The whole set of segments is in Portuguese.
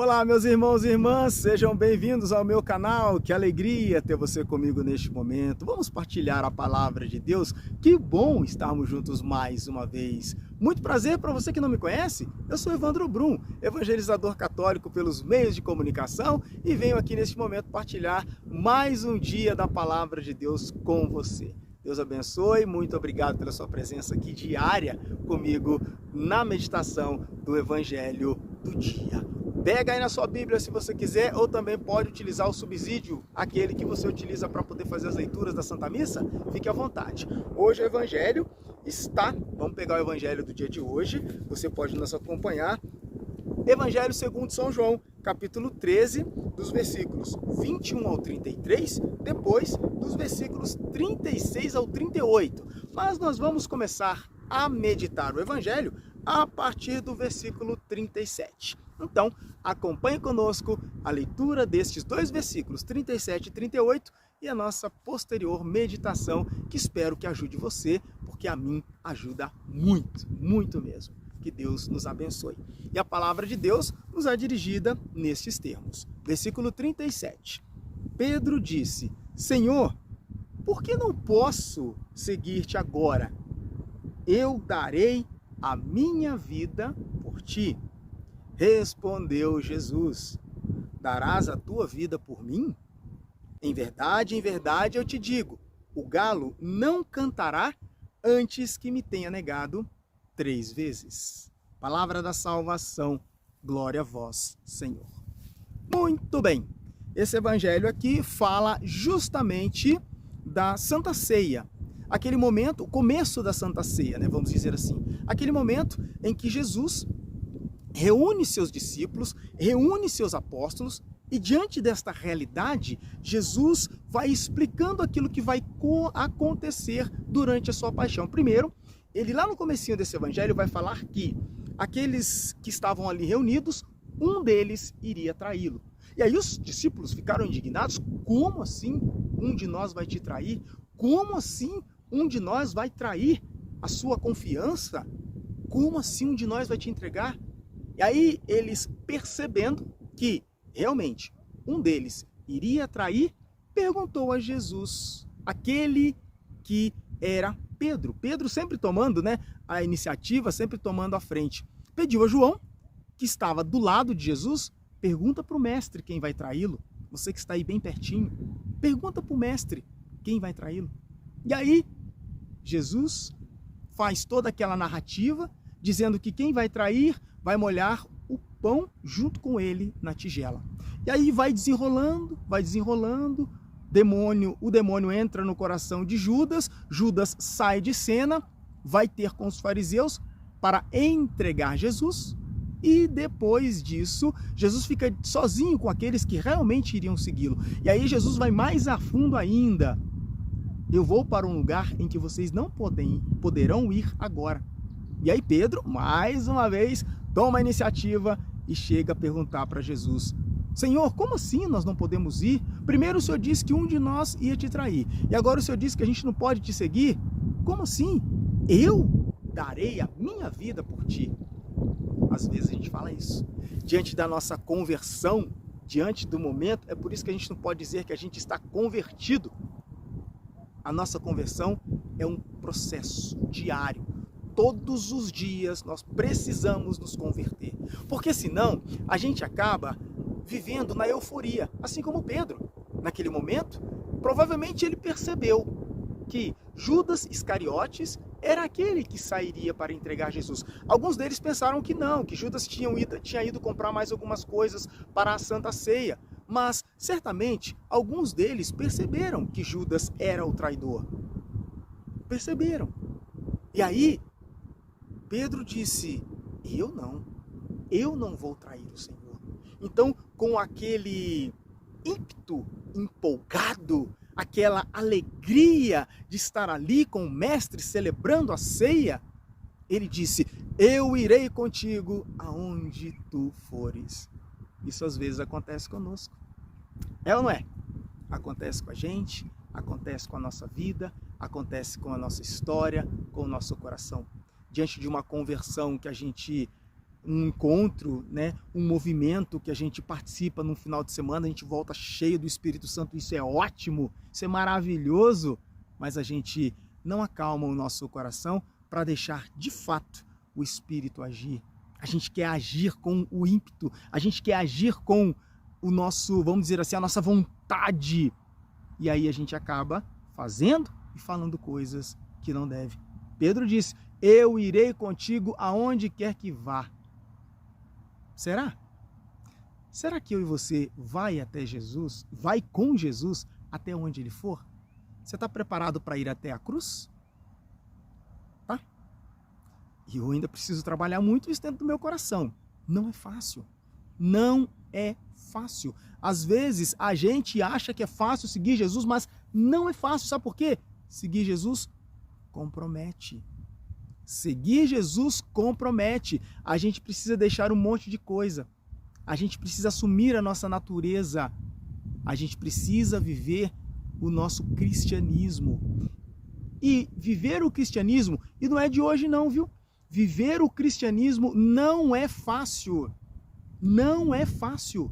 Olá, meus irmãos e irmãs, sejam bem-vindos ao meu canal. Que alegria ter você comigo neste momento. Vamos partilhar a palavra de Deus. Que bom estarmos juntos mais uma vez. Muito prazer para você que não me conhece. Eu sou Evandro Brum, evangelizador católico pelos meios de comunicação e venho aqui neste momento partilhar mais um dia da palavra de Deus com você. Deus abençoe, muito obrigado pela sua presença aqui diária comigo na meditação do Evangelho do dia. Pega aí na sua Bíblia se você quiser, ou também pode utilizar o subsídio, aquele que você utiliza para poder fazer as leituras da Santa Missa, fique à vontade. Hoje o Evangelho está, vamos pegar o Evangelho do dia de hoje, você pode nos acompanhar, Evangelho segundo São João, capítulo 13, dos versículos 21 ao 33, depois dos versículos 36 ao 38. Mas nós vamos começar a meditar o Evangelho a partir do versículo 37. Então, acompanhe conosco a leitura destes dois versículos, 37 e 38, e a nossa posterior meditação, que espero que ajude você, porque a mim ajuda muito, muito mesmo. Que Deus nos abençoe. E a palavra de Deus nos é dirigida nestes termos. Versículo 37. Pedro disse: Senhor, por que não posso seguir-te agora? Eu darei a minha vida por ti. Respondeu Jesus: darás a tua vida por mim? Em verdade, eu te digo, o galo não cantará antes que me tenha negado 3 vezes. Palavra da salvação, glória a vós, Senhor. Muito bem, esse evangelho aqui fala justamente da Santa Ceia. Aquele momento, o começo da Santa Ceia, né, vamos dizer assim. Aquele momento em que Jesus reúne seus discípulos, reúne seus apóstolos, e diante desta realidade, Jesus vai explicando aquilo que vai acontecer durante a sua paixão. Primeiro, ele lá no comecinho desse evangelho vai falar que aqueles que estavam ali reunidos, um deles iria traí-lo. E aí os discípulos ficaram indignados: como assim um de nós vai te trair? Como assim um de nós vai trair a sua confiança? Como assim um de nós vai te entregar? E aí eles, percebendo que realmente um deles iria trair, perguntou a Jesus, aquele que era Pedro. Pedro sempre tomando, né, a iniciativa, sempre tomando a frente. Pediu a João, que estava do lado de Jesus, pergunta para o mestre quem vai traí-lo. Você que está aí bem pertinho, pergunta para o mestre quem vai traí-lo. E aí Jesus faz toda aquela narrativa, dizendo que quem vai trair vai molhar o pão junto com ele na tigela. E aí vai desenrolando, o demônio entra no coração de Judas, Judas sai de cena, vai ter com os fariseus para entregar Jesus, e depois disso, Jesus fica sozinho com aqueles que realmente iriam segui-lo. E aí Jesus vai mais a fundo ainda. Eu vou para um lugar em que vocês não poderão ir agora. E aí Pedro, mais uma vez, toma a iniciativa e chega a perguntar para Jesus: Senhor, como assim nós não podemos ir? Primeiro o Senhor disse que um de nós ia te trair, e agora o Senhor disse que a gente não pode te seguir? Como assim? Eu darei a minha vida por ti. Às vezes a gente fala isso. Diante da nossa conversão, diante do momento, é por isso que a gente não pode dizer que a gente está convertido. A nossa conversão é um processo diário. Todos os dias nós precisamos nos converter, porque senão a gente acaba vivendo na euforia, assim como Pedro. Naquele momento, provavelmente ele percebeu que Judas Iscariotes era aquele que sairia para entregar Jesus. Alguns deles pensaram que não, que Judas tinha ido comprar mais algumas coisas para a Santa Ceia, mas certamente alguns deles perceberam que Judas era o traidor. Perceberam. E aí Pedro disse: eu não vou trair o Senhor. Então, com aquele ímpeto empolgado, aquela alegria de estar ali com o mestre celebrando a ceia, ele disse: eu irei contigo aonde tu fores. Isso às vezes acontece conosco. É ou não é? Acontece com a gente, acontece com a nossa vida, acontece com a nossa história, com o nosso coração. Diante de uma conversão que a gente um encontro, né, um movimento que a gente participa num final de semana, a gente volta cheio do Espírito Santo, isso é ótimo, isso é maravilhoso, mas a gente não acalma o nosso coração para deixar de fato o Espírito agir. A gente quer agir com o ímpeto, a gente quer agir com o nosso, vamos dizer assim, a nossa vontade. E aí a gente acaba fazendo e falando coisas que não deve. Pedro disse, eu irei contigo aonde quer que vá. Será? Será que eu e você vai até Jesus, vai com Jesus até onde ele for? Você está preparado para ir até a cruz? Tá? E eu ainda preciso trabalhar muito isso dentro do meu coração. Não é fácil. Não é fácil. Às vezes a gente acha que é fácil seguir Jesus, mas não é fácil. Sabe por quê? Seguir Jesus compromete. Seguir Jesus compromete. A gente precisa deixar um monte de coisa. A gente precisa assumir a nossa natureza. A gente precisa viver o nosso cristianismo. E viver o cristianismo, e não é de hoje não, viu? Viver o cristianismo não é fácil. Não é fácil.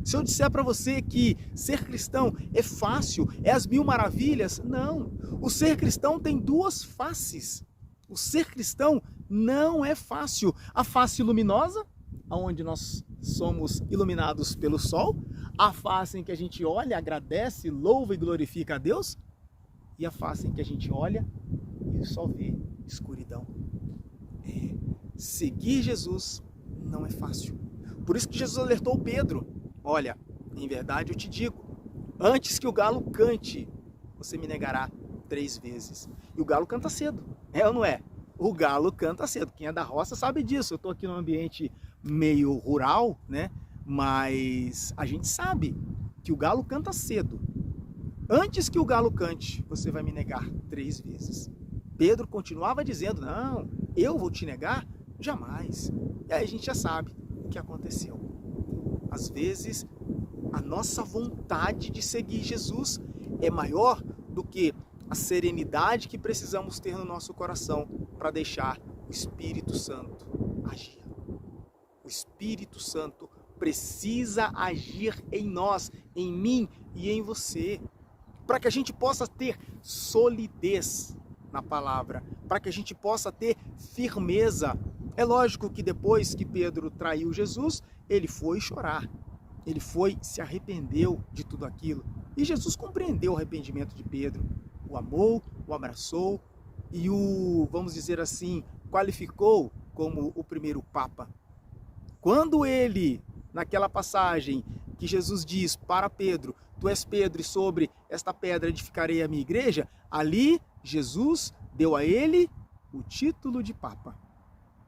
Se eu disser para você que ser cristão é fácil, é as mil maravilhas, não. O ser cristão tem duas faces. O ser cristão não é fácil. A face luminosa, onde nós somos iluminados pelo sol, a face em que a gente olha, agradece, louva e glorifica a Deus, e a face em que a gente olha e só vê escuridão. Seguir Jesus não é fácil. Por isso que Jesus alertou Pedro. Olha, em verdade eu te digo, antes que o galo cante, você me negará 3 vezes. E o galo canta cedo, é ou não é? O galo canta cedo. Quem é da roça sabe disso. Eu estou aqui num ambiente meio rural, né? Mas a gente sabe que o galo canta cedo. Antes que o galo cante, você vai me negar 3 vezes. Pedro continuava dizendo, não, eu vou te negar? Jamais. E aí a gente já sabe o que aconteceu. Às vezes, a nossa vontade de seguir Jesus é maior do que a serenidade que precisamos ter no nosso coração para deixar o Espírito Santo agir. O Espírito Santo precisa agir em nós, em mim e em você, para que a gente possa ter solidez na palavra, para que a gente possa ter firmeza. É lógico que depois que Pedro traiu Jesus, ele foi chorar, ele se arrependeu de tudo aquilo. E Jesus compreendeu o arrependimento de Pedro, o amou, o abraçou e vamos dizer assim, qualificou como o primeiro Papa. Quando ele, naquela passagem que Jesus diz para Pedro, tu és Pedro e sobre esta pedra edificarei a minha igreja, ali Jesus deu a ele o título de Papa.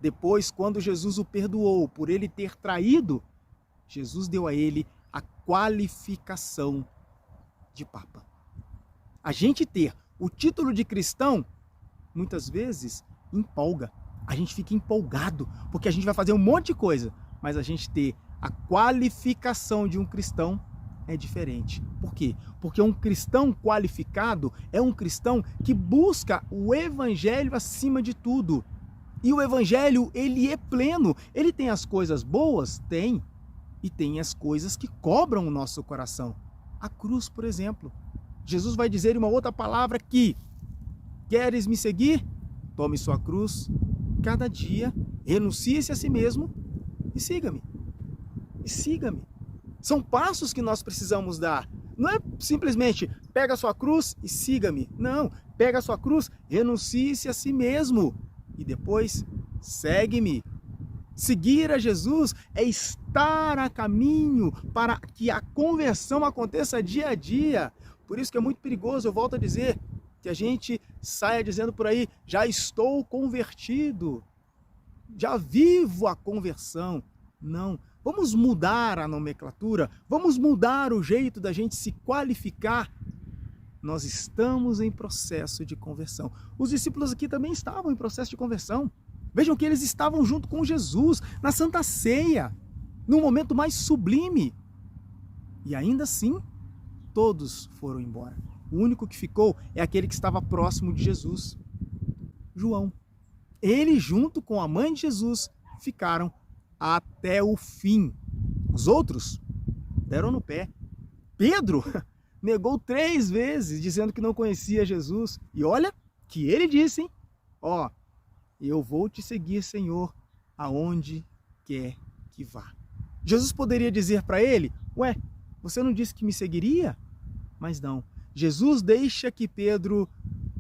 Depois, quando Jesus o perdoou por ele ter traído, Jesus deu a ele a qualificação de Papa. A gente ter o título de cristão, muitas vezes, empolga. A gente fica empolgado, porque a gente vai fazer um monte de coisa, mas a gente ter a qualificação de um cristão é diferente. Por quê? Porque um cristão qualificado é um cristão que busca o evangelho acima de tudo. E o evangelho, ele é pleno. Ele tem as coisas boas? Tem. E tem as coisas que cobram o nosso coração. A cruz, por exemplo. Jesus vai dizer em uma outra palavra que queres me seguir? Tome sua cruz cada dia, renuncie-se a si mesmo e siga-me. E siga-me. São passos que nós precisamos dar. Não é simplesmente pega a sua cruz e siga-me. Não, pega a sua cruz, renuncie-se a si mesmo e depois segue-me. Seguir a Jesus é estar a caminho para que a conversão aconteça dia a dia. Por isso que é muito perigoso, eu volto a dizer, que a gente saia dizendo por aí, já estou convertido, já vivo a conversão. Não, vamos mudar a nomenclatura, vamos mudar o jeito da gente se qualificar. Nós estamos em processo de conversão. Os discípulos aqui também estavam em processo de conversão. Vejam que eles estavam junto com Jesus na Santa Ceia, num momento mais sublime. E ainda assim, todos foram embora. O único que ficou é aquele que estava próximo de Jesus, João. Ele, junto com a mãe de Jesus, ficaram até o fim. Os outros deram no pé. Pedro negou 3 vezes, dizendo que não conhecia Jesus. E olha que ele disse, hein? Ó, eu vou te seguir, Senhor, aonde quer que vá. Jesus poderia dizer para ele, ué, você não disse que me seguiria? Mas não. Jesus deixa que Pedro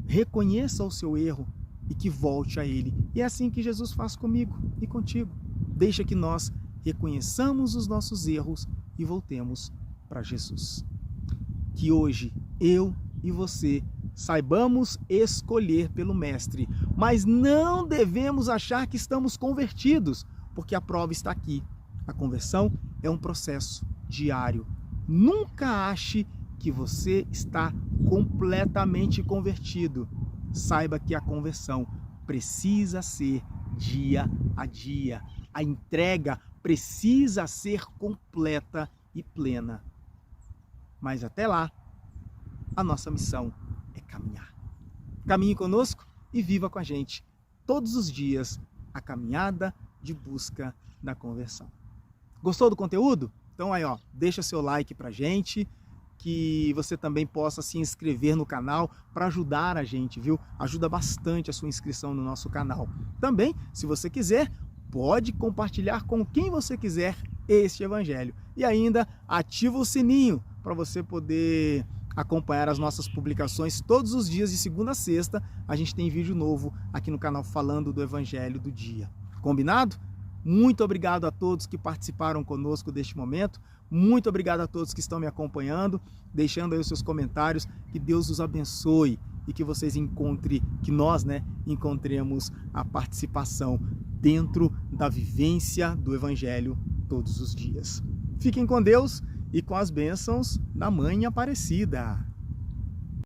reconheça o seu erro e que volte a ele. E é assim que Jesus faz comigo e contigo. Deixa que nós reconheçamos os nossos erros e voltemos para Jesus. Que hoje eu e você saibamos escolher pelo Mestre, mas não devemos achar que estamos convertidos, porque a prova está aqui. A conversão é um processo diário. Nunca ache que você está completamente convertido. Saiba que a conversão precisa ser dia a dia. A entrega precisa ser completa e plena. Mas até lá, a nossa missão é caminhar. Caminhe conosco e viva com a gente todos os dias a caminhada de busca da conversão. Gostou do conteúdo? Então aí, ó, deixa seu like pra gente, que você também possa se inscrever no canal para ajudar a gente, viu? Ajuda bastante a sua inscrição no nosso canal. Também, se você quiser, pode compartilhar com quem você quiser este evangelho. E ainda ativa o sininho para você poder acompanhar as nossas publicações todos os dias de segunda a sexta. A gente tem vídeo novo aqui no canal falando do evangelho do dia. Combinado? Muito obrigado a todos que participaram conosco deste momento. Muito obrigado a todos que estão me acompanhando, deixando aí os seus comentários. Que Deus os abençoe e que vocês encontrem, que nós, encontremos a participação dentro da vivência do Evangelho todos os dias. Fiquem com Deus e com as bênçãos da Mãe Aparecida.